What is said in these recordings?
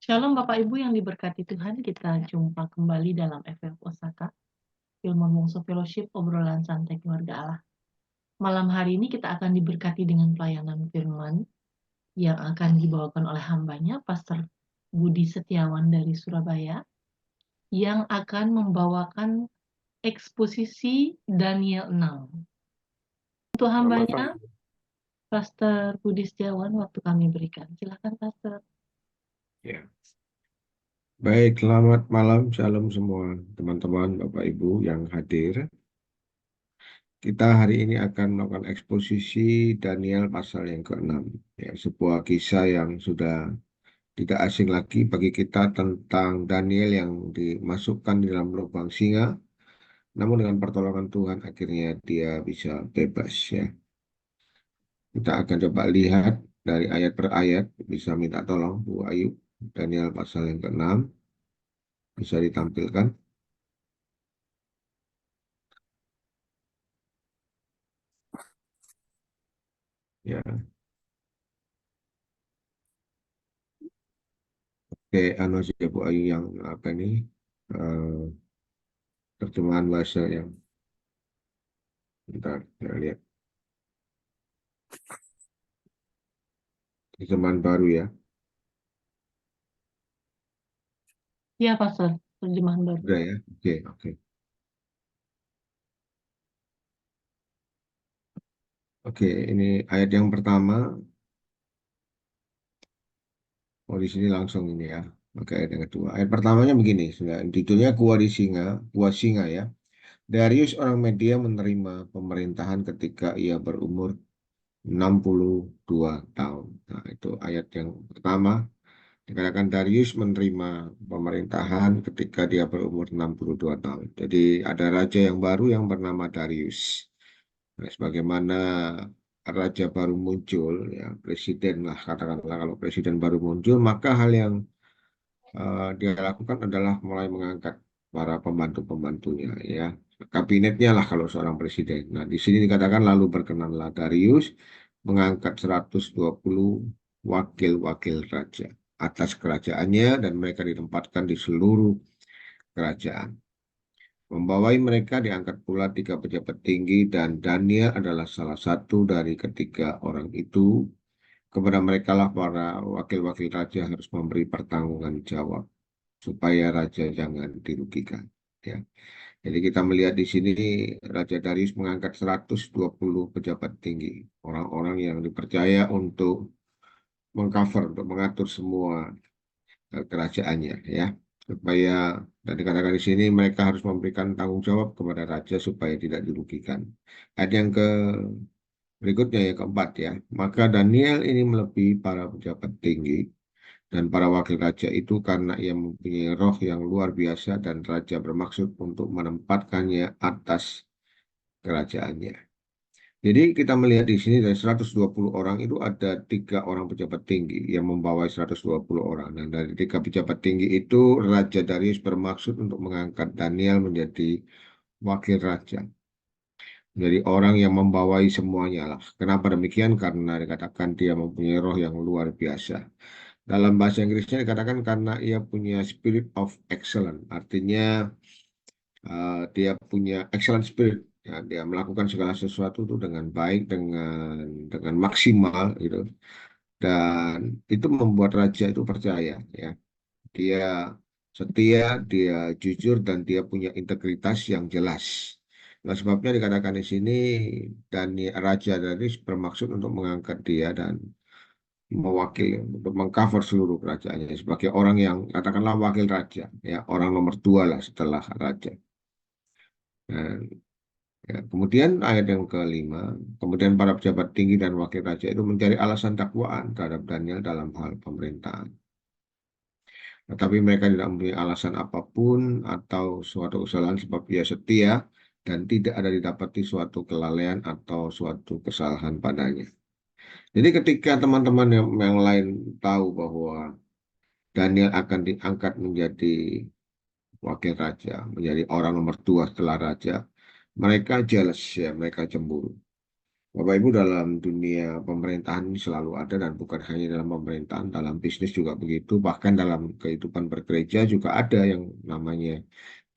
Shalom Bapak Ibu yang diberkati Tuhan, kita jumpa kembali dalam FF Osaka, Ilmu Wongso Fellowship, obrolan santai keluarga Allah. Malam hari ini kita akan diberkati dengan pelayanan firman yang akan dibawakan oleh hambanya, Pastor Budi Setiawan dari Surabaya, yang akan membawakan eksposisi Daniel 6. Untuk hambanya, Pastor Budi Setiawan, waktu kami berikan. Silakan Pastor. Ya. Baik, selamat malam, shalom semua teman-teman, Bapak Ibu yang hadir. Kita hari ini akan melakukan eksposisi Daniel pasal yang ke-6. Ya, sebuah kisah yang sudah tidak asing lagi bagi kita tentang Daniel yang dimasukkan di dalam lubang singa. Namun dengan pertolongan Tuhan akhirnya dia bisa bebas ya. Kita akan coba lihat dari ayat per ayat, bisa minta tolong Bu Ayu, Daniel pasal yang ke-6 bisa ditampilkan. Ya, oke, anu saja Bu Ayu yang apa ini eh, terjemahan bahasa yang bentar saya lihat terjemahan baru ya. Ya Pastor, terjemahan baru. Udah ya, oke oke oke. Ini ayat yang pertama. Oh di sini langsung ini ya. Oke, ayat yang kedua. Ayat pertamanya begini, sudah judulnya Kuah Singa ya. Darius orang Media menerima pemerintahan ketika ia berumur 62 tahun. Nah, itu ayat yang pertama. Dikatakan Darius menerima pemerintahan ketika dia berumur 62 tahun. Jadi ada raja yang baru yang bernama Darius. Nah, sebagaimana raja baru muncul, ya presiden lah katakanlah kalau presiden baru muncul, maka hal yang dia lakukan adalah mulai mengangkat para pembantu-pembantunya, ya kabinetnya lah kalau seorang presiden. Nah, di sini dikatakan lalu berkenanlah Darius mengangkat 120 wakil-wakil raja atas kerajaannya dan mereka ditempatkan di seluruh kerajaan. Membawai mereka diangkat pula 3 pejabat tinggi dan Daniel adalah salah satu dari ketiga orang itu. Kepada mereka lah para wakil-wakil raja harus memberi pertanggungan jawab supaya raja jangan dirugikan. Ya. Jadi kita melihat di sini Raja Darius mengangkat 120 pejabat tinggi, orang-orang yang dipercaya untuk mengcover, untuk mengatur semua kerajaannya, ya. Supaya, dan dikatakan di sini mereka harus memberikan tanggung jawab kepada raja supaya tidak dirugikan. Ada yang berikutnya yang keempat ya. Maka Daniel ini melebihi para pejabat tinggi dan para wakil raja itu karena ia mempunyai roh yang luar biasa dan raja bermaksud untuk menempatkannya atas kerajaannya. Jadi kita melihat di sini dari 120 orang itu ada 3 orang pejabat tinggi yang membawa 120 orang. Dan dari 3 pejabat tinggi itu Raja Darius bermaksud untuk mengangkat Daniel menjadi wakil raja. Jadi orang yang membawai semuanya lah. Kenapa demikian? Karena dikatakan dia mempunyai roh yang luar biasa. Dalam bahasa Inggrisnya dikatakan karena ia punya spirit of excellence. Artinya dia punya excellent spirit. Ya, dia melakukan segala sesuatu itu dengan baik, dengan maksimal gitu. Dan itu membuat raja itu percaya. Ya, dia setia, dia jujur, dan dia punya integritas yang jelas. Nah, sebabnya dikatakan di sini dan Raja Darius bermaksud untuk mengangkat dia dan mewakili untuk mengcover seluruh kerajaannya sebagai orang yang katakanlah wakil raja, ya orang nomor 2 lah setelah raja. Dan, ya, kemudian ayat yang kelima, kemudian para pejabat tinggi dan wakil raja itu mencari alasan dakwaan terhadap Daniel dalam hal pemerintahan. Tetapi mereka tidak mempunyai alasan apapun atau suatu kesalahan sebab ia setia dan tidak ada didapati suatu kelalaian atau suatu kesalahan padanya. Jadi ketika teman-teman yang lain tahu bahwa Daniel akan diangkat menjadi wakil raja, menjadi orang nomor 2 setelah raja, mereka jealous ya, mereka cemburu. Bapak Ibu dalam dunia pemerintahan ini selalu ada dan bukan hanya dalam pemerintahan, dalam bisnis juga begitu, bahkan dalam kehidupan bergereja juga ada yang namanya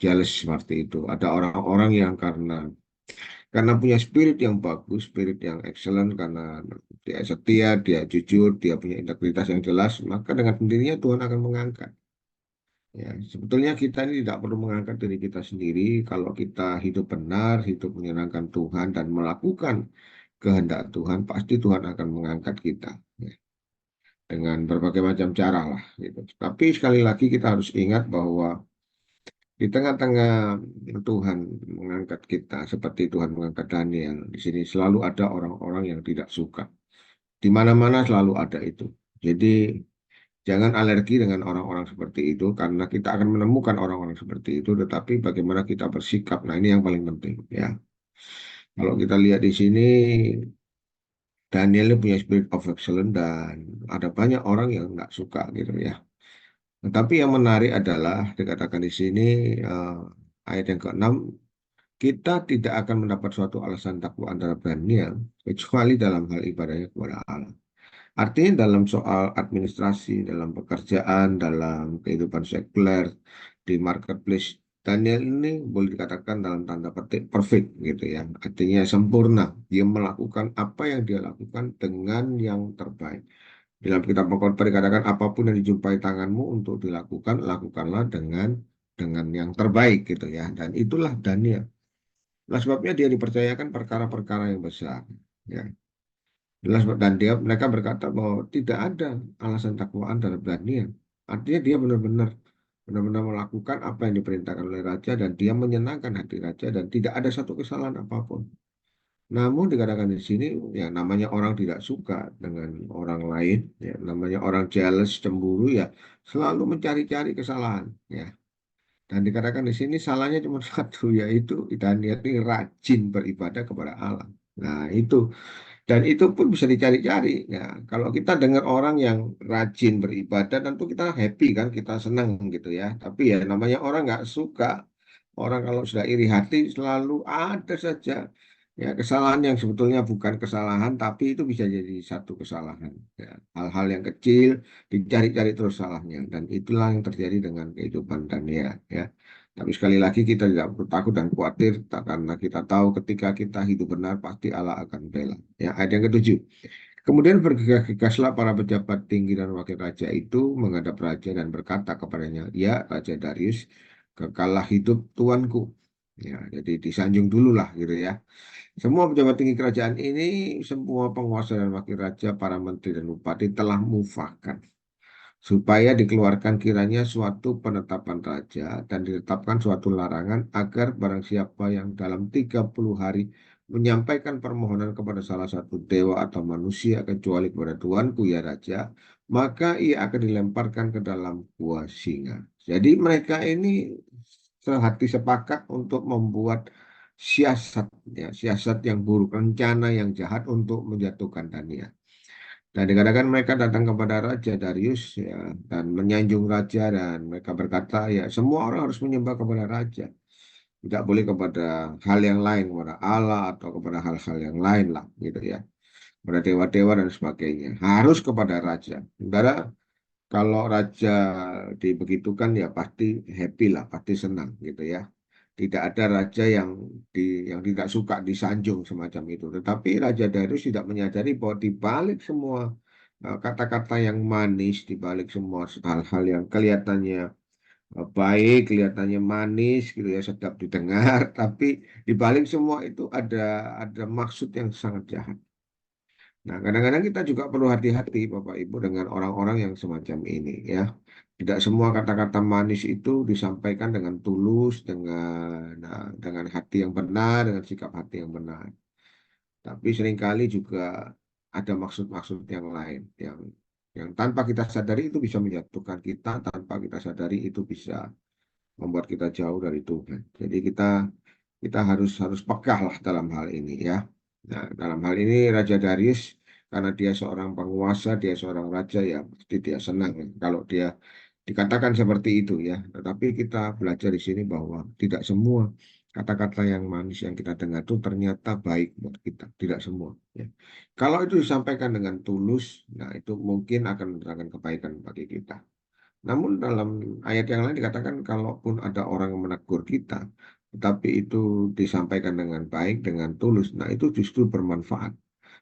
jealous seperti itu. Ada orang-orang yang karena punya spirit yang bagus, spirit yang excellent, karena dia setia, dia jujur, dia punya integritas yang jelas, maka dengan sendirinya Tuhan akan mengangkat. Ya, sebetulnya kita ini tidak perlu mengangkat diri kita sendiri kalau kita hidup benar, hidup menyenangkan Tuhan dan melakukan kehendak Tuhan, pasti Tuhan akan mengangkat kita ya, dengan berbagai macam cara lah gitu. Tapi sekali lagi kita harus ingat bahwa di tengah-tengah Tuhan mengangkat kita seperti Tuhan mengangkat Daniel, di sini selalu ada orang-orang yang tidak suka. Di mana-mana selalu ada itu. Jadi jangan alergi dengan orang-orang seperti itu karena kita akan menemukan orang-orang seperti itu, tetapi bagaimana kita bersikap. Nah, ini yang paling penting ya. Kalau kita lihat di sini Daniel ini punya spirit of excellence dan ada banyak orang yang nggak suka gitu ya. Tetapi yang menarik adalah dikatakan di sini ayat yang ke-6, kita tidak akan mendapat suatu alasan takwa antara Daniel kecuali dalam hal ibadahnya kepada Allah. Artinya dalam soal administrasi, dalam pekerjaan, dalam kehidupan sekuler, di marketplace, Daniel ini boleh dikatakan dalam tanda petik perfect gitu ya. Artinya sempurna. Dia melakukan apa yang dia lakukan dengan yang terbaik. Dalam kitab Pengkhotbah dikatakan apapun yang dijumpai tanganmu untuk dilakukan, lakukanlah dengan yang terbaik gitu ya. Dan itulah Daniel. Nah, sebabnya dia dipercayakan perkara-perkara yang besar. Ya. Jelas, dan mereka berkata bahwa tidak ada alasan dakwaan terhadap Daniel. Artinya dia benar-benar melakukan apa yang diperintahkan oleh raja dan dia menyenangkan hati raja dan tidak ada satu kesalahan apapun. Namun dikatakan di sini ya namanya orang tidak suka dengan orang lain, ya namanya orang jealous, cemburu ya selalu mencari-cari kesalahan, ya. Dan dikatakan di sini salahnya cuma satu yaitu Daniel ini rajin beribadah kepada Allah. Nah, itu dan itu pun bisa dicari-cari. Ya, kalau kita dengar orang yang rajin beribadah, tentu kita happy kan, kita senang gitu ya. Tapi ya namanya orang nggak suka, orang kalau sudah iri hati selalu ada saja ya kesalahan yang sebetulnya bukan kesalahan, tapi itu bisa jadi satu kesalahan. Ya, hal-hal yang kecil dicari-cari terus salahnya, dan itulah yang terjadi dengan kehidupan Daniel. Ya. Tapi sekali lagi kita tidak perlu takut dan khawatir karena kita tahu ketika kita hidup benar pasti Allah akan bela. Ya, ayat yang ketujuh. Kemudian bergegas-gegaslah para pejabat tinggi dan wakil raja itu menghadap raja dan berkata kepadanya, ya Raja Darius, kekalah hidup tuanku. Ya, jadi disanjung dulu lah gitu ya. Semua pejabat tinggi kerajaan ini, semua penguasa dan wakil raja, para menteri dan bupati telah mufakat supaya dikeluarkan kiranya suatu penetapan raja dan ditetapkan suatu larangan agar barang siapa yang dalam 30 hari menyampaikan permohonan kepada salah satu dewa atau manusia kecuali kepada Tuanku ya Raja, maka ia akan dilemparkan ke dalam gua singa. Jadi mereka ini sehati sepakat untuk membuat siasat, ya, siasat yang buruk, rencana yang jahat untuk menjatuhkan Daniel. Dan dikatakan mereka datang kepada Raja Darius ya, dan menyanjung Raja dan mereka berkata ya semua orang harus menyembah kepada Raja. Tidak boleh kepada hal yang lain, kepada Allah atau kepada hal-hal yang lain lah gitu ya. Kepada dewa-dewa dan sebagainya. Harus kepada Raja. Saudara, kalau Raja dibegitukan ya pasti happy lah, pasti senang gitu ya. Tidak ada raja yang tidak suka disanjung semacam itu. Tetapi Raja Darius tidak menyadari bahwa di balik semua kata-kata yang manis, di balik semua hal-hal yang kelihatannya baik, kelihatannya manis gitu ya, sedap didengar, tapi di balik semua itu ada maksud yang sangat jahat. Nah, kadang-kadang kita juga perlu hati-hati, Bapak Ibu, dengan orang-orang yang semacam ini, ya. Tidak semua kata-kata manis itu disampaikan dengan tulus, dengan hati yang benar, dengan sikap hati yang benar. Tapi seringkali juga ada maksud-maksud yang lain, yang tanpa kita sadari itu bisa menjatuhkan kita, tanpa kita sadari itu bisa membuat kita jauh dari Tuhan. Jadi kita harus pekah lah dalam hal ini ya. Nah, dalam hal ini Raja Darius karena dia seorang penguasa, dia seorang raja ya pasti dia senang ya, kalau dia dikatakan seperti itu ya. Tetapi kita belajar di sini bahwa tidak semua kata-kata yang manis yang kita dengar itu ternyata baik buat kita, tidak semua. Ya. Kalau itu disampaikan dengan tulus, nah itu mungkin akan mendatangkan kebaikan bagi kita. Namun dalam ayat yang lain dikatakan kalaupun ada orang yang menegur kita, tetapi itu disampaikan dengan baik, dengan tulus, nah itu justru bermanfaat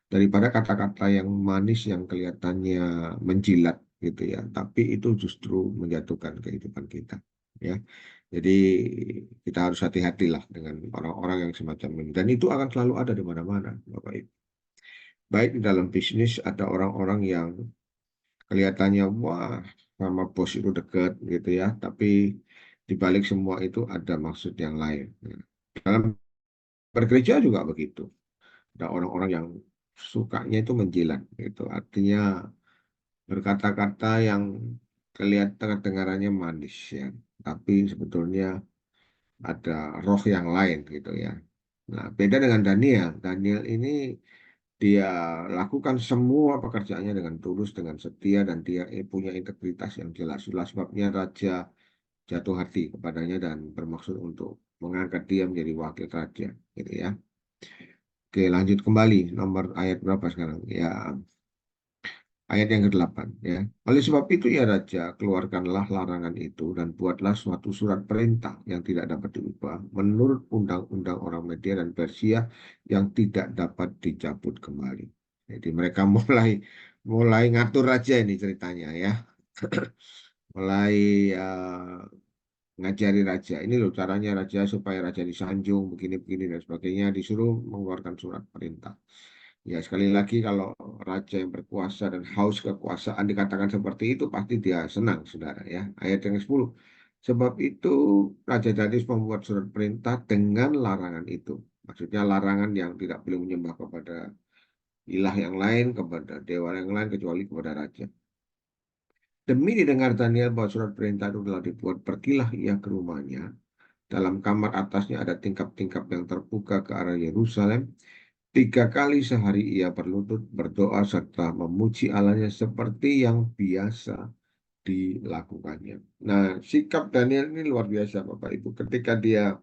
daripada kata-kata yang manis yang kelihatannya menjilat gitu ya, tapi itu justru menjatuhkan kehidupan kita. Ya, jadi kita harus hati-hatilah dengan orang-orang yang semacam ini, dan itu akan selalu ada di mana-mana, Bapak Ibu. Baik di dalam bisnis ada orang-orang yang kelihatannya wah sama bos itu dekat gitu ya, tapi di balik semua itu ada maksud yang lain. Nah, dalam bekerja juga begitu. Ada orang-orang yang sukanya itu menjilat gitu. Artinya berkata-kata yang kelihatan kedengarannya manis ya, tapi sebetulnya ada roh yang lain gitu ya. Nah, beda dengan Daniel. Daniel ini dia lakukan semua pekerjaannya dengan tulus, dengan setia, dan dia punya integritas yang jelas. Itulah sebabnya raja jatuh hati kepadanya dan bermaksud untuk mengangkat dia menjadi wakil raja, gitu ya. Oke, lanjut kembali. Nomor ayat berapa sekarang? Ya, ayat yang ke-8 ya. Oleh sebab itu ya Raja, keluarkanlah larangan itu dan buatlah suatu surat perintah yang tidak dapat diubah menurut undang-undang orang Media dan Persia yang tidak dapat dicabut kembali. Jadi mereka mulai mulai ngatur raja ini ceritanya ya. Mulai ngajari raja. Ini loh caranya raja supaya raja disanjung begini-begini dan sebagainya, disuruh mengeluarkan surat perintah. Ya, sekali lagi kalau raja yang berkuasa dan haus kekuasaan dikatakan seperti itu, pasti dia senang, saudara ya. Ayat yang ke-10. Sebab itu Raja Darius membuat surat perintah dengan larangan itu. Maksudnya larangan yang tidak boleh menyembah kepada ilah yang lain, kepada dewa yang lain, kecuali kepada raja. Demi didengar Daniel bahwa surat perintah itu telah dibuat, pergilah ia ke rumahnya. Dalam kamar atasnya ada tingkap-tingkap yang terbuka ke arah Yerusalem. 3 kali sehari ia berlutut, berdoa, serta memuji Allahnya seperti yang biasa dilakukannya. Nah, sikap Daniel ini luar biasa, Bapak Ibu. Ketika dia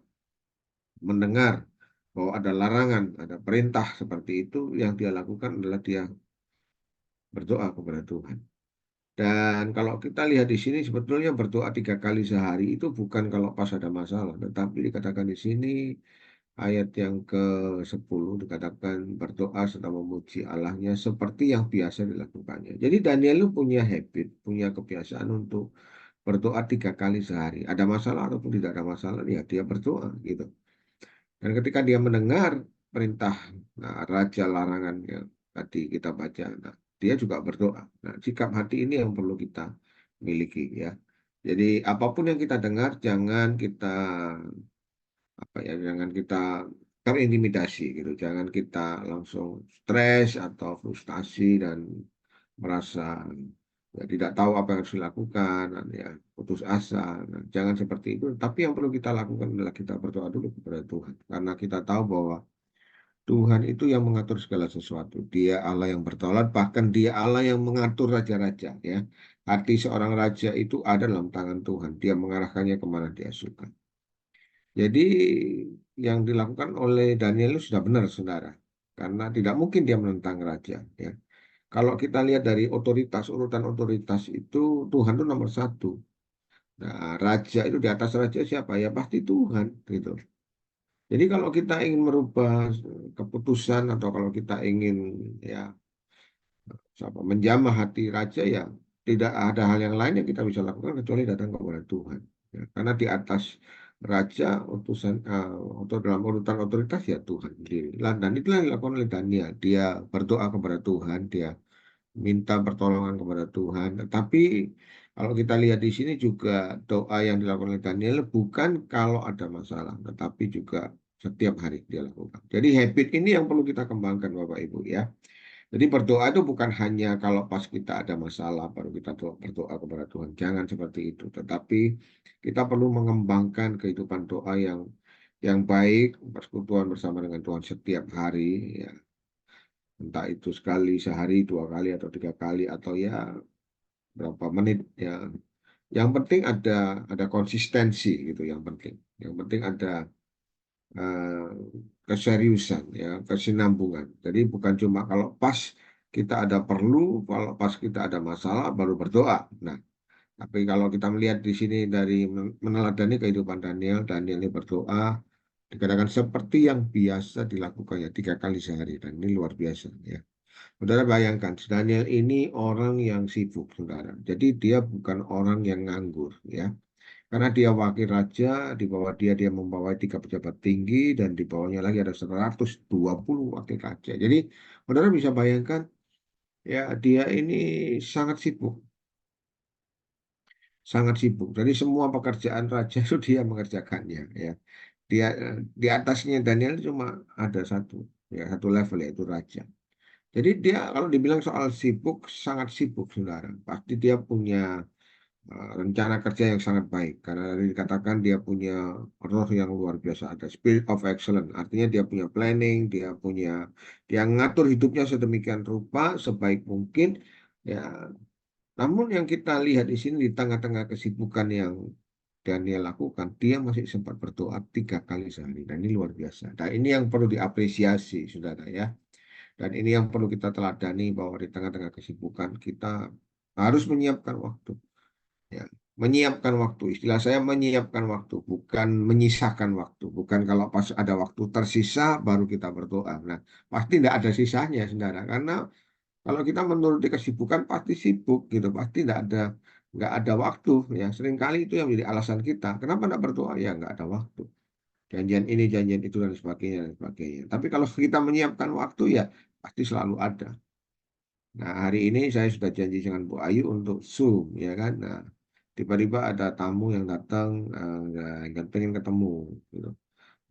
mendengar bahwa ada larangan, ada perintah seperti itu, yang dia lakukan adalah dia berdoa kepada Tuhan. Dan kalau kita lihat di sini, sebetulnya berdoa 3 kali sehari itu bukan kalau pas ada masalah, tetapi dikatakan di sini ayat yang ke-10 dikatakan berdoa serta memuji Allahnya seperti yang biasa dilakukannya. Jadi Daniel itu punya habit, punya kebiasaan untuk berdoa 3 kali sehari. Ada masalah ataupun tidak ada masalah, ya dia berdoa gitu. Dan ketika dia mendengar perintah raja larangan yang tadi kita baca, nah, dia juga berdoa. Nah, sikap hati ini yang perlu kita miliki ya. Jadi apapun yang kita dengar, jangan kita jangan kita terintimidasi gitu, jangan kita langsung stres atau frustasi dan merasa ya, tidak tahu apa yang harus dilakukan dan ya putus asa. Nah, jangan seperti itu, tapi yang perlu kita lakukan adalah kita berdoa dulu kepada Tuhan, karena kita tahu bahwa Tuhan itu yang mengatur segala sesuatu. Dia Allah yang bertaulat, bahkan dia Allah yang mengatur raja-raja ya. Hati seorang raja itu ada dalam tangan Tuhan, dia mengarahkannya kemana dia suka. Jadi yang dilakukan oleh Daniel itu sudah benar, saudara. Karena tidak mungkin dia menentang raja. Ya. Kalau kita lihat dari otoritas, urutan otoritas itu Tuhan itu nomor satu. Nah, raja itu di atas raja siapa? Ya pasti Tuhan, gitu. Jadi kalau kita ingin merubah keputusan atau kalau kita ingin ya menjamah hati raja ya tidak ada hal yang lain yang kita bisa lakukan kecuali datang kepada Tuhan. Ya, karena di atas raja utusan atau dalam urutan otoritas ya Tuhan sendiri. Dan itulah yang dilakukan oleh Daniel. Dia berdoa kepada Tuhan, dia minta pertolongan kepada Tuhan. Tetapi kalau kita lihat di sini juga doa yang dilakukan oleh Daniel bukan kalau ada masalah, tetapi juga setiap hari dia lakukan. Jadi habit ini yang perlu kita kembangkan Bapak Ibu ya. Jadi berdoa itu bukan hanya kalau pas kita ada masalah baru kita berdoa kepada Tuhan. Jangan seperti itu. Tetapi kita perlu mengembangkan kehidupan doa yang baik, persekutuan bersama dengan Tuhan setiap hari. Ya. Entah itu sekali sehari, 2 kali atau 3 kali atau ya berapa menit. Ya. Yang penting ada konsistensi gitu. Yang penting ada eh, keseriusan, ya, kesinambungan. Jadi bukan cuma kalau pas kita ada perlu, kalau pas kita ada masalah baru berdoa. Nah, tapi kalau kita melihat di sini dari meneladani kehidupan Daniel, Daniel ini berdoa dikatakan seperti yang biasa dilakukannya 3 kali sehari, dan ini luar biasa, ya. Saudara bayangkan, Daniel ini orang yang sibuk, saudara. Jadi dia bukan orang yang nganggur, ya. Karena dia wakil raja, di bawah dia membawa 3 pejabat tinggi, dan di bawahnya lagi ada 120 wakil raja. Jadi, saudara bisa bayangkan, ya, dia ini sangat sibuk, sangat sibuk. Jadi semua pekerjaan raja itu dia mengerjakannya, ya. Dia di atasnya Daniel cuma ada satu, ya, satu level, yaitu raja. Jadi dia kalau dibilang soal sibuk, sangat sibuk, saudara. Pasti dia punya rencana kerja yang sangat baik, karena tadi dikatakan dia punya roh yang luar biasa, ada spirit of excellence, artinya dia punya planning, dia ngatur hidupnya sedemikian rupa sebaik mungkin, ya. Namun yang kita lihat di sini, di tengah-tengah kesibukan yang Daniel lakukan, dia masih sempat berdoa 3 kali sehari, dan ini luar biasa. Dan ini yang perlu diapresiasi, saudara, ya. Dan ini yang perlu kita teladani, bahwa di tengah-tengah kesibukan kita harus menyiapkan waktu. Ya, menyiapkan waktu. Istilah saya menyiapkan waktu, bukan menyisakan waktu. Bukan kalau pas ada waktu tersisa baru kita berdoa. Nah, pasti tidak ada sisanya, saudara. Karena kalau kita menuruti kesibukan pasti sibuk gitu, pasti nggak ada waktu. Ya, seringkali itu yang menjadi alasan kita. Kenapa tidak berdoa? Ya, nggak ada waktu. Janjian ini, janjian itu, dan sebagainya, dan sebagainya. Tapi kalau kita menyiapkan waktu, ya pasti selalu ada. Nah, hari ini saya sudah janji dengan Bu Ayu untuk Zoom, ya kan? Nah, tiba-tiba ada tamu yang datang, yang pengen ketemu, gitu.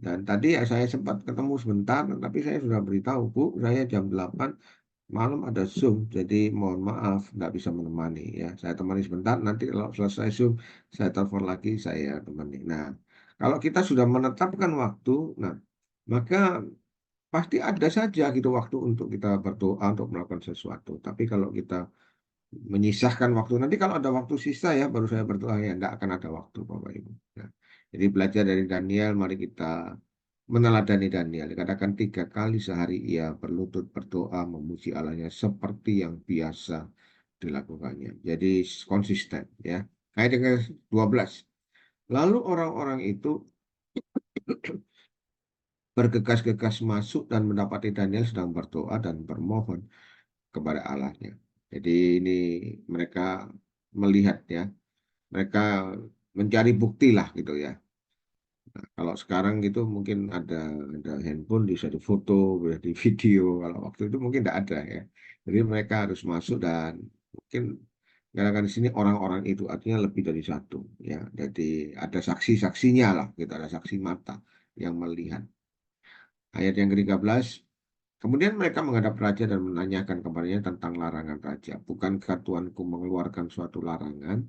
Dan tadi ya saya sempat ketemu sebentar, tapi saya sudah beritahu, Bu, saya jam 8 malam ada Zoom, jadi mohon maaf nggak bisa menemani, ya. Saya temani sebentar, nanti kalau selesai Zoom, saya telepon lagi, saya temani. Nah, kalau kita sudah menetapkan waktu, nah, maka pasti ada saja gitu waktu untuk kita berdoa, untuk melakukan sesuatu. Tapi kalau kita menyisahkan waktu, nanti kalau ada waktu sisa, ya baru saya berdoa, ya tidak akan ada waktu, Bapak Ibu. Ya. Jadi belajar dari Daniel, mari kita meneladani Daniel. Dikatakan 3 kali sehari ia berlutut berdoa memuji Allahnya seperti yang biasa dilakukannya. Jadi konsisten, ya. Ayat yang ke-12. Lalu orang-orang itu bergegas-gegas masuk dan mendapati Daniel sedang berdoa dan bermohon kepada Allahnya. Jadi ini mereka melihat, ya, mereka mencari bukti lah gitu, ya. Nah, kalau sekarang gitu mungkin ada handphone bisa difoto, bisa di video. Kalau waktu itu mungkin tidak ada, ya. Jadi mereka harus masuk, dan mungkin katakan di sini orang-orang itu artinya lebih dari satu, ya. Jadi ada saksi-saksinya lah, gitu, ada saksi mata yang melihat. Ayat yang ke-13. Kemudian mereka menghadap raja dan menanyakan kepadanya tentang larangan raja. Bukankah Tuanku mengeluarkan suatu larangan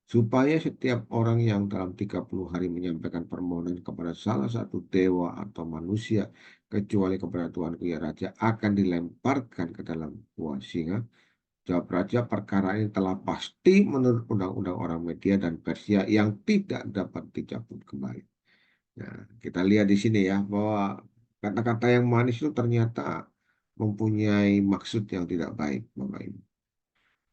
supaya setiap orang yang dalam 30 hari menyampaikan permohonan kepada salah satu dewa atau manusia, kecuali kepada Tuanku ya raja, akan dilemparkan ke dalam gua singa? Jawab raja, perkara ini telah pasti menurut undang-undang orang Media dan Persia yang tidak dapat dicabut kembali. Nah, kita lihat di sini, ya, bahwa kata-kata yang manis itu ternyata mempunyai maksud yang tidak baik, Bapak Ibu.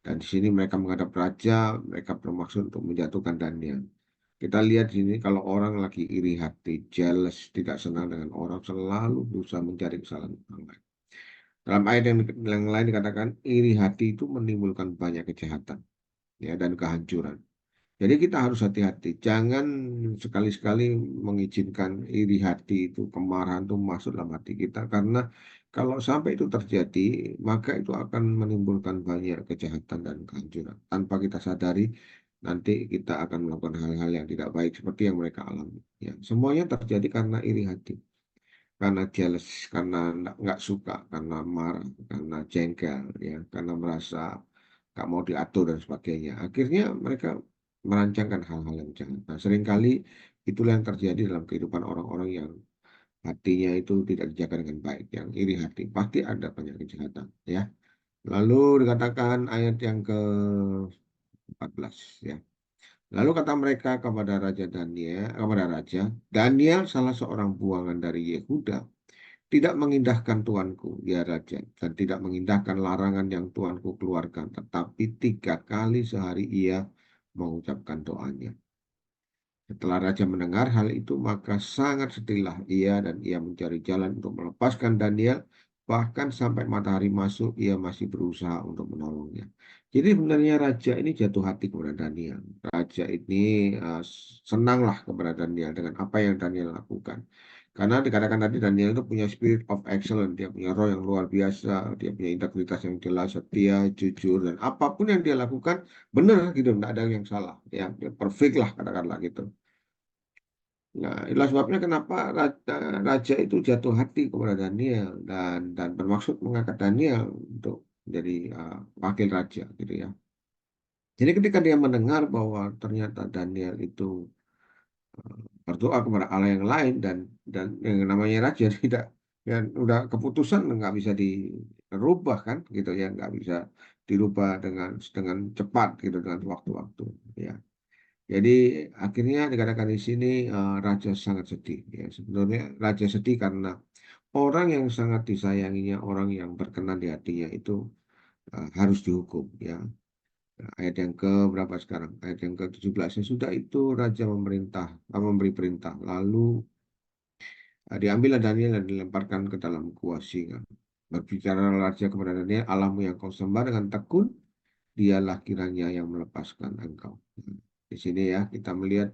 Dan di sini mereka menghadap raja, mereka bermaksud untuk menjatuhkan Daniel. Kita lihat di sini, kalau orang lagi iri hati, jealous, tidak senang dengan orang, selalu berusaha mencari kesalahan orang lain. Dalam ayat yang lain dikatakan, iri hati itu menimbulkan banyak kejahatan, ya, dan kehancuran. Jadi kita harus hati-hati, jangan sekali-sekali mengizinkan iri hati itu, kemarahan itu masuk dalam hati kita, karena kalau sampai itu terjadi, maka itu akan menimbulkan banyak kejahatan dan kehancuran. Tanpa kita sadari, nanti kita akan melakukan hal-hal yang tidak baik seperti yang mereka alami. Ya, semuanya terjadi karena iri hati, karena jealous, karena nggak suka, karena marah, karena jengkel, ya, karena merasa nggak mau diatur dan sebagainya. Akhirnya mereka merancangkan hal-hal yang jahat. Nah, seringkali itulah yang terjadi dalam kehidupan orang-orang yang hatinya itu tidak dijaga dengan baik, yang iri hati. Pasti ada banyak kejahatan, ya. Lalu dikatakan ayat yang ke-14, ya. Lalu kata mereka kepada raja, Daniel salah seorang buangan dari Yehuda, tidak mengindahkan tuanku, ya raja, dan tidak mengindahkan larangan yang tuanku keluarkan, tetapi 3 kali sehari ia mengucapkan doanya. Setelah raja mendengar hal itu, maka sangat sedihlah ia dan ia mencari jalan untuk melepaskan Daniel. Bahkan sampai matahari masuk, ia masih berusaha untuk menolongnya. Jadi sebenarnya raja ini jatuh hati kepada Daniel. Raja ini senanglah kepada Daniel dengan apa yang Daniel lakukan. Karena dikatakan tadi Daniel itu punya spirit of excellence, dia punya roh yang luar biasa, dia punya integritas yang jelas, setia, jujur, dan apapun yang dia lakukan benar gitu, tidak ada yang salah. Ya, dia perfect lah katakanlah gitu. Nah, itulah sebabnya kenapa raja itu jatuh hati kepada Daniel dan bermaksud mengangkat Daniel untuk menjadi wakil raja gitu ya. Jadi ketika dia mendengar bahwa ternyata Daniel itu berdoa kepada Allah yang lain dan yang namanya raja tidak, ya udah keputusan nggak bisa dirubah kan gitu ya, nggak bisa dirubah dengan cepat gitu dengan waktu-waktu ya. Jadi akhirnya dikatakan di sini raja sangat sedih. Ya, sebenarnya raja sedih karena orang yang sangat disayanginya, orang yang berkenan di hatinya itu harus dihukum. Ya, nah, ayat yang ke berapa sekarang? Ayat yang ke-17 sudah itu raja memberi perintah. Lalu diambillah Daniel dan dilemparkan ke dalam gua singa. Berbicara raja kepada Daniel, Allahmu yang kau sembah dengan tekun, dialah kiranya yang melepaskan engkau. Nah, di sini ya kita melihat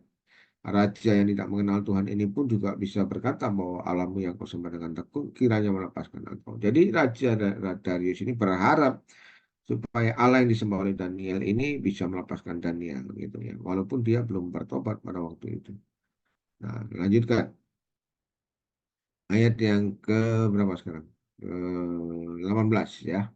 raja yang tidak mengenal Tuhan ini pun juga bisa berkata bahwa Allahmu yang kau sembah dengan tekun kiranya melepaskan engkau. Jadi Raja Darius ini berharap supaya Allah yang disembah oleh Daniel ini bisa melepaskan Daniel gitu ya. Walaupun dia belum bertobat pada waktu itu. Nah, lanjutkan ayat yang ke berapa sekarang? 18 ya.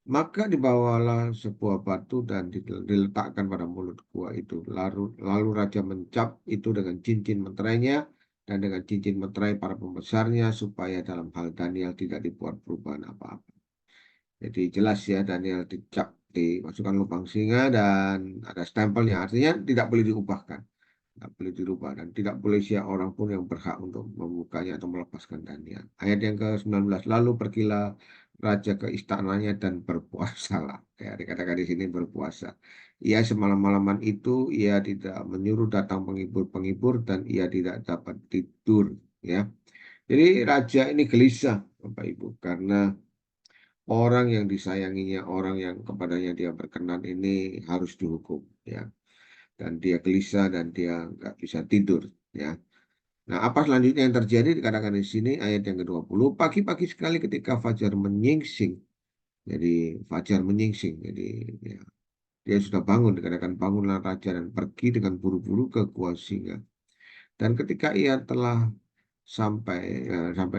Maka dibawalah sebuah batu dan diletakkan pada mulut gua itu. Lalu raja mencap itu dengan cincin meterainya dan dengan cincin meterai para pembesarnya supaya dalam hal Daniel tidak dibuat perubahan apa-apa. Jadi jelas ya Daniel dicap, dimasukkan lubang singa dan ada stempelnya. Artinya tidak boleh diubahkan, tidak boleh dirubah dan tidak boleh siapa orang pun yang berhak untuk membukanya atau melepaskan Daniel. Ayat yang ke-19, lalu pergilah raja ke istananya dan berpuasalah. Ya, dikatakan di sini berpuasa. Ia semalam-malaman itu ia tidak menyuruh datang penghibur-penghibur dan ia tidak dapat tidur. Ya, jadi raja ini gelisah, Bapak Ibu, karena orang yang disayanginya, orang yang kepadanya dia berkenan ini harus dihukum. Ya, dan dia gelisah dan dia nggak bisa tidur ya. Nah, apa selanjutnya yang terjadi dikatakan di sini ayat yang ke-20, pagi-pagi sekali ketika fajar menyingsing. Jadi fajar menyingsing. Jadi ya, dia sudah bangun dikatakan bangunlah raja dan pergi dengan buru-buru ke gua singa. Dan ketika ia telah sampai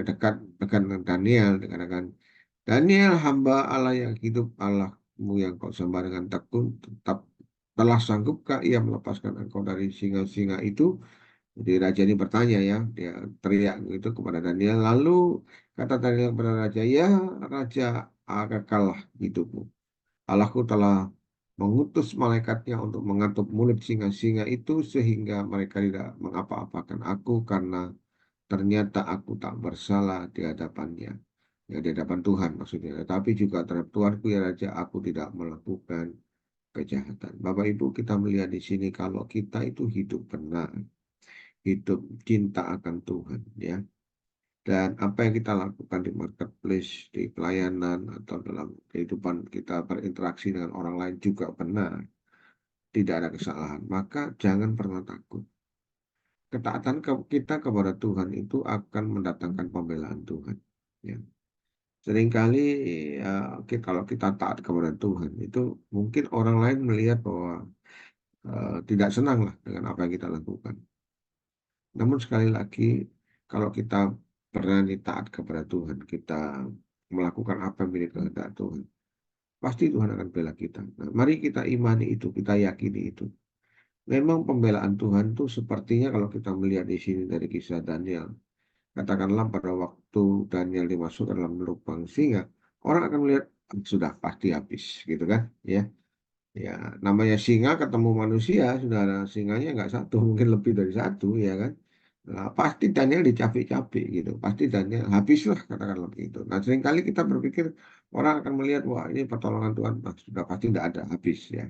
dekat dekat dengan Daniel dikatakan Daniel hamba Allah yang hidup Allahmu yang kau sembah dengan tekun tetap telah sanggupkah ia melepaskan engkau dari singa-singa itu. Jadi raja ini bertanya ya, dia teriak itu kepada Daniel. Lalu kata Daniel kepada raja, ya raja kekallah hidupmu. Allahku telah mengutus malaikatnya untuk mengatur mulut singa-singa itu sehingga mereka tidak mengapa-apakan aku karena ternyata aku tak bersalah di hadapannya. Ya, di hadapan Tuhan maksudnya. Tetapi juga terhadap Tuhanku ya Raja, aku tidak melakukan kejahatan. Bapak Ibu kita melihat di sini kalau kita itu hidup benar, hidup cinta akan Tuhan ya. Dan apa yang kita lakukan di marketplace, di pelayanan, atau dalam kehidupan kita berinteraksi dengan orang lain juga benar. Tidak ada kesalahan. Maka jangan pernah takut. Ketaatan kita kepada Tuhan itu akan mendatangkan pembelaan Tuhan. Ya. Seringkali kalau kita taat kepada Tuhan itu mungkin orang lain melihat bahwa tidak senang lah dengan apa yang kita lakukan. Namun sekali lagi kalau kita berani taat kepada Tuhan, kita melakukan apa yang menjadi kehendak Tuhan, pasti Tuhan akan bela kita. Nah, mari kita imani itu, kita yakini itu. Memang pembelaan Tuhan itu sepertinya kalau kita melihat di sini dari kisah Daniel, katakanlah pada waktu Daniel dimasukkan dalam lubang singa, orang akan melihat "Ah, sudah pasti habis, gitu kan? Ya, Ya, namanya singa ketemu manusia, saudara, singanya nggak satu, mungkin lebih dari satu, ya kan? Nah, pasti Daniel dicapik-capik gitu, pasti Daniel habislah katakanlah begitu. Nah, seringkali kita berpikir orang akan melihat, wah ini pertolongan Tuhan, nah, sudah pasti tidak ada habis ya.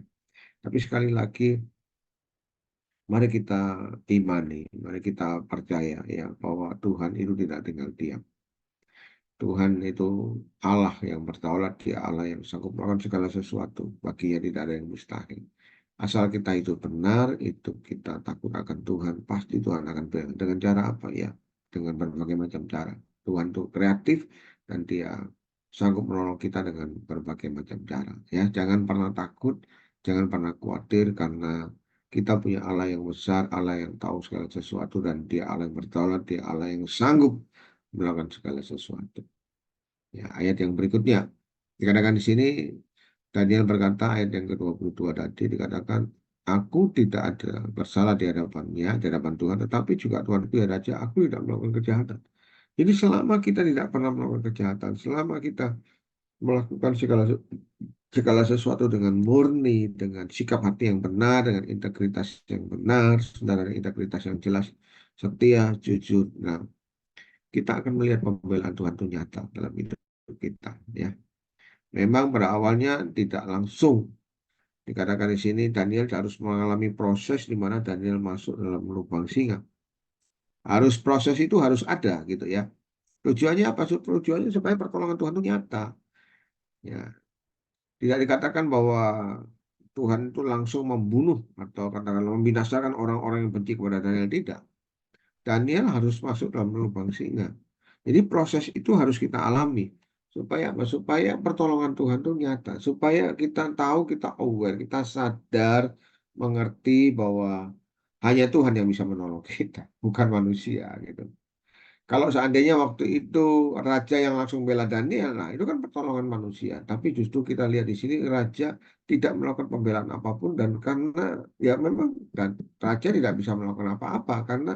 Tapi sekali lagi, mari kita imani, mari kita percaya ya bahwa Tuhan itu tidak tinggal diam. Tuhan itu Allah yang berdaulat, Dia Allah yang sanggup melakukan segala sesuatu. Baginya tidak ada yang mustahil. Asal kita itu benar, itu kita takut akan Tuhan, pasti Tuhan akan bela. Dengan cara apa ya? Dengan berbagai macam cara. Tuhan itu kreatif dan Dia sanggup menolong kita dengan berbagai macam cara. Ya, jangan pernah takut, jangan pernah khawatir karena kita punya Allah yang besar, Allah yang tahu segala sesuatu dan Dia Allah yang berdaulat, Dia Allah yang sanggup melakukan segala sesuatu. Ya, ayat yang berikutnya dikatakan di sini Daniel berkata ayat yang ke-22 tadi dikatakan aku tidak ada bersalah di hadapannya, di hadapan Tuhan, tetapi juga Tuhanku ya Raja, aku tidak melakukan kejahatan. Jadi selama kita tidak pernah melakukan kejahatan, selama kita melakukan segala sesuatu dengan murni, dengan sikap hati yang benar, dengan integritas yang benar, saudara, dengan integritas yang jelas, setia, jujur. Nah, kita akan melihat pembelaan Tuhan itu nyata dalam hidup kita, ya. Memang pada awalnya tidak langsung dikatakan di sini Daniel harus mengalami proses di mana Daniel masuk dalam lubang singa. Harus proses itu harus ada gitu ya. Tujuannya apa? Tujuannya supaya pertolongan Tuhan itu nyata. Ya, tidak dikatakan bahwa Tuhan itu langsung membunuh atau katakanlah membinasakan orang-orang yang benci kepada Daniel, tidak. Daniel harus masuk dalam lubang singa. Jadi proses itu harus kita alami supaya apa? Supaya pertolongan Tuhan itu nyata, supaya kita tahu, kita aware, kita sadar, mengerti bahwa hanya Tuhan yang bisa menolong kita, bukan manusia gitu. Kalau seandainya waktu itu raja yang langsung bela Daniel, nah itu kan pertolongan manusia. Tapi justru kita lihat di sini raja tidak melakukan pembelaan apapun dan karena ya memang dan raja tidak bisa melakukan apa-apa karena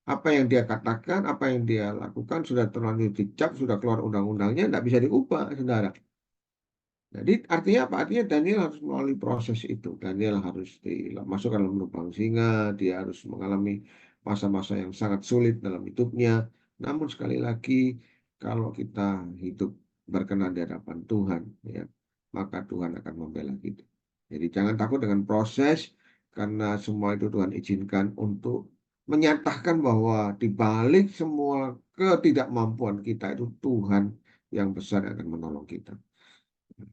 apa yang dia katakan, apa yang dia lakukan sudah terlanjur dicap, sudah keluar undang-undangnya, tidak bisa diubah, saudara. Jadi artinya apa? Artinya Daniel harus melalui proses itu. Daniel harus dimasukkan dalam lubang singa, dia harus mengalami masa-masa yang sangat sulit dalam hidupnya. Namun sekali lagi, kalau kita hidup berkenan di hadapan Tuhan, ya, maka Tuhan akan membela kita. Jadi jangan takut dengan proses, karena semua itu Tuhan izinkan untuk menyatakan bahwa di balik semua ketidakmampuan kita itu Tuhan yang besar yang akan menolong kita.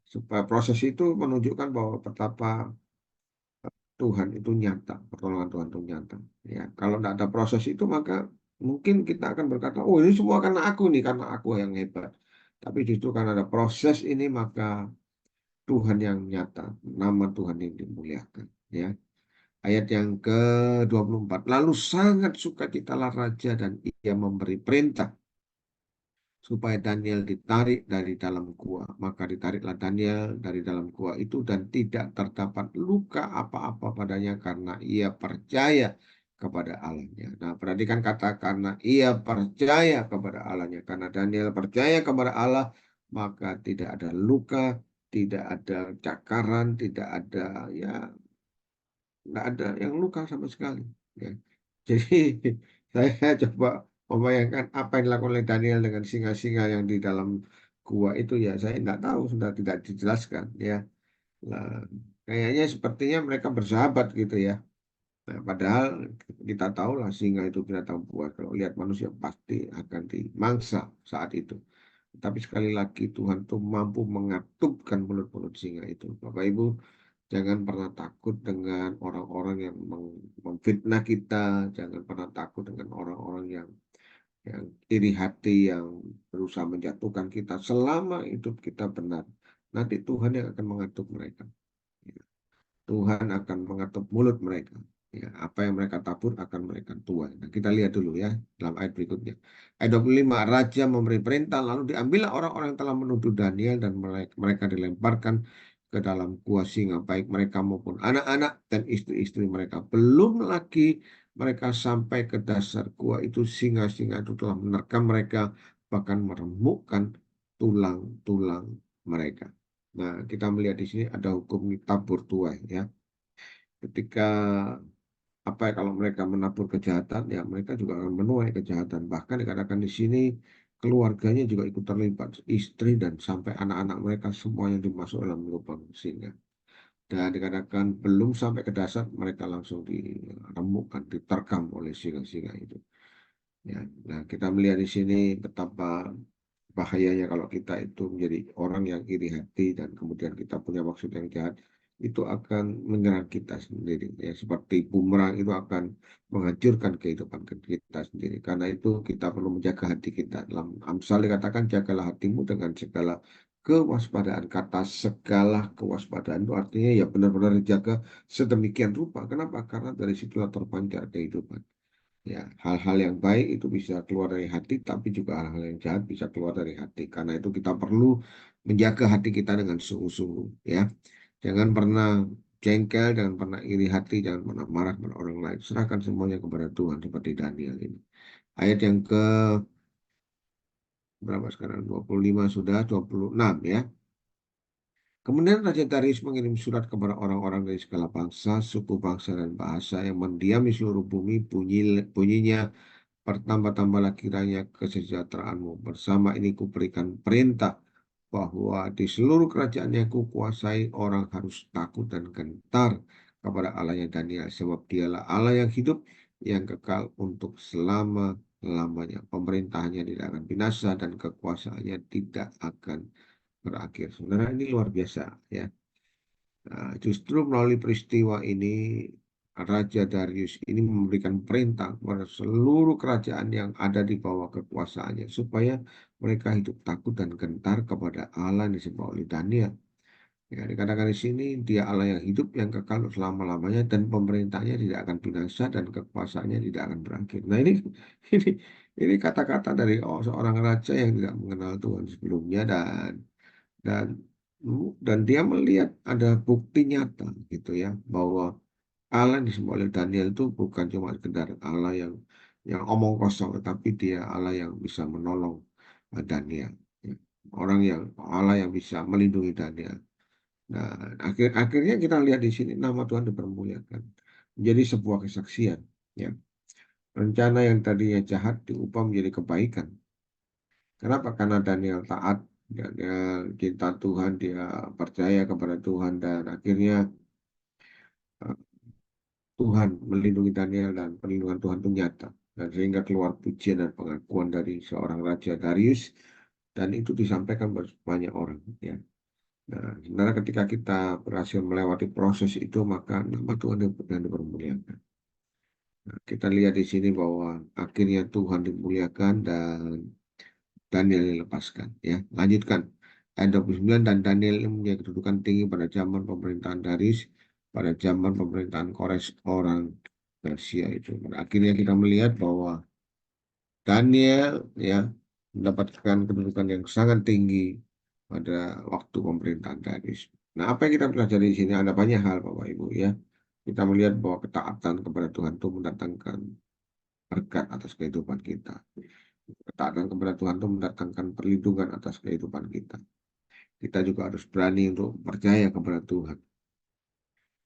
Supaya proses itu menunjukkan bahwa betapa Tuhan itu nyata, pertolongan Tuhan itu nyata. Ya, kalau tidak ada proses itu maka mungkin kita akan berkata, oh ini semua karena aku nih, karena aku yang hebat. Tapi justru karena ada proses ini maka Tuhan yang nyata, nama Tuhan yang dimuliakan. Ya, ayat yang ke-24. Lalu sangat sukacitalah raja dan ia memberi perintah supaya Daniel ditarik dari dalam gua. Maka ditariklah Daniel dari dalam gua itu dan tidak terdapat luka apa-apa padanya karena ia percaya kepada Allahnya. Nah, perhatikan kata karena ia percaya kepada Allahnya. Karena Daniel percaya kepada Allah, maka tidak ada luka, tidak ada cakaran, tidak ada ya, tidak ada yang luka sama sekali. Ya. Jadi saya coba membayangkan apa yang dilakukan oleh Daniel dengan singa-singa yang di dalam gua itu ya saya tidak tahu sudah tidak dijelaskan ya. Nah, kayaknya sepertinya mereka bersahabat gitu ya. Nah, padahal kita tahu lah singa itu binatang buas. Kalau lihat manusia pasti akan dimangsa saat itu. Tapi sekali lagi Tuhan tuh mampu mengatupkan mulut-mulut singa itu. Bapak Ibu, jangan pernah takut dengan orang-orang yang memfitnah kita. Jangan pernah takut dengan orang-orang yang iri hati, yang berusaha menjatuhkan kita. Selama hidup kita benar, nanti Tuhan yang akan mengatur mereka. Ya. Tuhan akan mengetuk mulut mereka. Ya, apa yang mereka tabur akan mereka tuai. Nah, kita lihat dulu ya dalam ayat berikutnya. Ayat 25, Raja memberi perintah lalu diambillah orang-orang yang telah menuduh Daniel dan mereka dilemparkan ke dalam gua singa baik mereka maupun anak-anak dan istri-istri mereka. Belum lagi mereka sampai ke dasar gua itu singa-singa itu telah menerkam mereka bahkan meremukkan tulang-tulang mereka. Nah, kita melihat di sini ada hukum tabur tuai ya. Ketika apa ya, kalau mereka menabur kejahatan, ya mereka juga akan menuai kejahatan. Bahkan dikatakan di sini keluarganya juga ikut terlibat, istri dan sampai anak-anak mereka semuanya dimasuk dalam lubang singa. Dan dikatakan belum sampai ke dasar mereka langsung diremukkan, diterkam oleh singa-singa itu. Ya, nah kita melihat di sini betapa bahayanya kalau kita itu menjadi orang yang iri hati dan kemudian kita punya maksud yang jahat, itu akan menyerang kita sendiri. Ya, seperti bumerang itu akan menghancurkan kehidupan kita sendiri. Karena itu kita perlu menjaga hati kita. Dalam Amsal dikatakan jagalah hatimu dengan segala kewaspadaan. Kata segala kewaspadaan itu artinya ya benar-benar dijaga sedemikian rupa. Kenapa? Karena dari situlah terpancar kehidupan. Ya, hal-hal yang baik itu bisa keluar dari hati, tapi juga hal-hal yang jahat bisa keluar dari hati. Karena itu kita perlu menjaga hati kita dengan sungguh-sungguh, ya. Jangan pernah jengkel, jangan pernah iri hati, jangan pernah marah pada orang lain. Serahkan semuanya kepada Tuhan seperti Daniel ini. Ayat yang ke berapa sekarang? 25 sudah, 26 ya. Kemudian Raja Darius mengirim surat kepada orang-orang dari segala bangsa, suku bangsa dan bahasa yang mendiami seluruh bumi, bunyinya bertambah-tambahlah kiranya kesejahteraanmu. Bersama ini kuberikan perintah bahwa di seluruh kerajaannya kukuasai orang harus takut dan gentar kepada Allahnya Daniel. Sebab dialah Allah yang hidup, yang kekal untuk selama-lamanya. Pemerintahannya tidak akan binasa dan kekuasaannya tidak akan berakhir. Sebenarnya ini luar biasa ya. Nah, justru melalui peristiwa ini, Raja Darius ini memberikan perintah kepada seluruh kerajaan yang ada di bawah kekuasaannya, supaya mereka hidup takut dan gentar kepada Allah yang disembah oleh Daniel. Ya, dikatakan di sini, dia Allah yang hidup, yang kekal selama-lamanya, dan pemerintahnya tidak akan binasa, dan kekuasaannya tidak akan berakhir. Nah, ini ini ini kata-kata dari seorang raja yang tidak mengenal Tuhan sebelumnya, dan dan dia melihat ada bukti nyata gitu ya, bahwa Allah yang disembah oleh Daniel itu bukan cuma sekedar Allah yang omong kosong, tetapi dia Allah yang bisa menolong Daniel, ya. Orang yang Allah yang bisa melindungi Daniel. Nah, akhirnya kita lihat di sini nama Tuhan dipermuliakan menjadi sebuah kesaksian, ya. Rencana yang tadinya jahat diubah menjadi kebaikan. Kenapa? Karena Daniel taat, Daniel cinta Tuhan, dia percaya kepada Tuhan, dan akhirnya eh, Tuhan melindungi Daniel dan perlindungan Tuhan itu nyata. Dan sehingga keluar pujian dan pengakuan dari seorang Raja Darius, dan itu disampaikan kepada banyak orang. Ya. Nah, sebenarnya ketika kita berhasil melewati proses itu, maka nama Tuhan yang dipermuliakan. Nah, kita lihat di sini bahwa akhirnya Tuhan dimuliakan dan Daniel dilepaskan. Ya, lanjutkan. Ayat 29, dan Daniel ini mempunyai kedudukan tinggi pada zaman pemerintahan Darius, pada zaman pemerintahan Kores orang Persia itu. Pada akhirnya kita melihat bahwa Daniel ya mendapatkan kedudukan yang sangat tinggi pada waktu pemerintahan Darius. Nah, apa yang kita pelajari di sini ada banyak hal, Bapak Ibu ya. Kita melihat bahwa ketaatan kepada Tuhan itu mendatangkan berkat atas kehidupan kita. Ketaatan kepada Tuhan itu mendatangkan perlindungan atas kehidupan kita. Kita juga harus berani untuk percaya kepada Tuhan.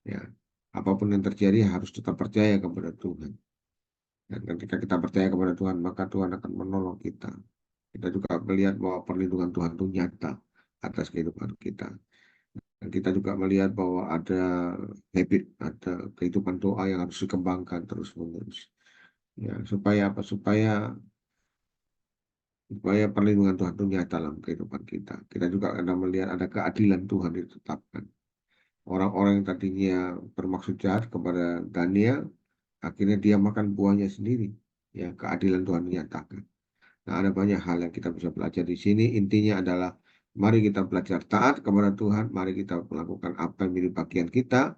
Ya, apapun yang terjadi harus tetap percaya kepada Tuhan. Dan ketika kita percaya kepada Tuhan, maka Tuhan akan menolong kita. Kita juga melihat bahwa perlindungan Tuhan itu nyata atas kehidupan kita. Dan kita juga melihat bahwa ada habit, ada kehidupan doa yang harus dikembangkan terus-menerus. Ya, supaya apa? Supaya perlindungan Tuhan itu nyata dalam kehidupan kita. Kita juga akan melihat ada keadilan Tuhan ditetapkan. Orang-orang yang tadinya bermaksud jahat kepada Daniel, akhirnya dia makan buahnya sendiri. Ya, keadilan Tuhan dinyatakan. Nah, ada banyak hal yang kita bisa belajar di sini. Intinya adalah mari kita belajar taat kepada Tuhan, mari kita melakukan apa yang menjadi bagian kita,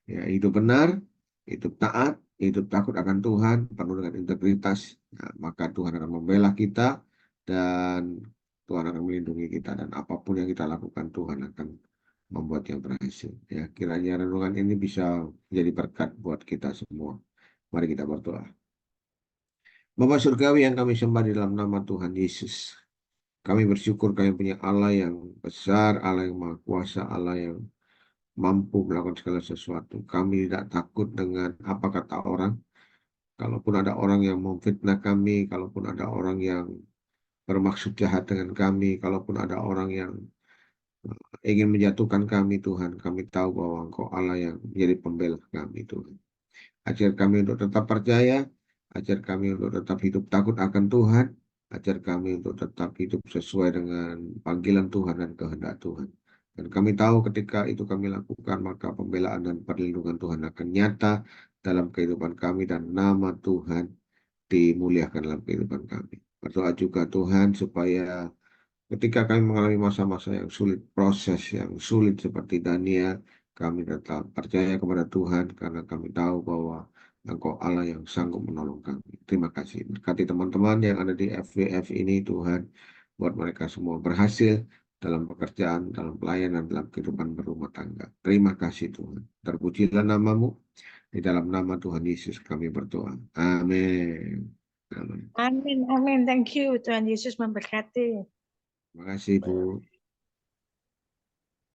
ya, hidup benar, hidup taat, hidup takut akan Tuhan, penuh dengan integritas. Nah, maka Tuhan akan membela kita dan Tuhan akan melindungi kita, dan apapun yang kita lakukan Tuhan akan membuat yang berhasil. Ya, kiranya renungan ini bisa menjadi berkat buat kita semua. Mari kita berdoa. Bapa Surgawi yang kami sembah di dalam nama Tuhan Yesus. Kami bersyukur kami punya Allah yang besar, Allah yang maha kuasa, Allah yang mampu melakukan segala sesuatu. Kami tidak takut dengan apa kata orang. Kalaupun ada orang yang memfitnah kami, kalaupun ada orang yang bermaksud jahat dengan kami, kalaupun ada orang yang ingin menjatuhkan kami, Tuhan, kami tahu bahwa Engkau Allah yang menjadi pembela kami, Tuhan. Ajar kami untuk tetap percaya, ajar kami untuk tetap hidup takut akan Tuhan, ajar kami untuk tetap hidup sesuai dengan panggilan Tuhan dan kehendak Tuhan. Dan kami tahu ketika itu kami lakukan, maka pembelaan dan perlindungan Tuhan akan nyata dalam kehidupan kami dan nama Tuhan dimuliakan dalam kehidupan kami. Berdoa juga Tuhan supaya ketika kami mengalami masa-masa yang sulit, proses yang sulit seperti Daniel, kami tetap percaya kepada Tuhan karena kami tahu bahwa Engkau Allah yang sanggup menolong kami. Terima kasih. Berkati teman-teman yang ada di FWF ini, Tuhan, buat mereka semua berhasil dalam pekerjaan, dalam pelayanan, dalam kehidupan berumah tangga. Terima kasih Tuhan. Terpujilah namamu. Di dalam nama Tuhan Yesus kami berdoa. Amin. Amin. Amin, amin. Thank you. Tuhan Yesus memberkati. Terima kasih, Bu.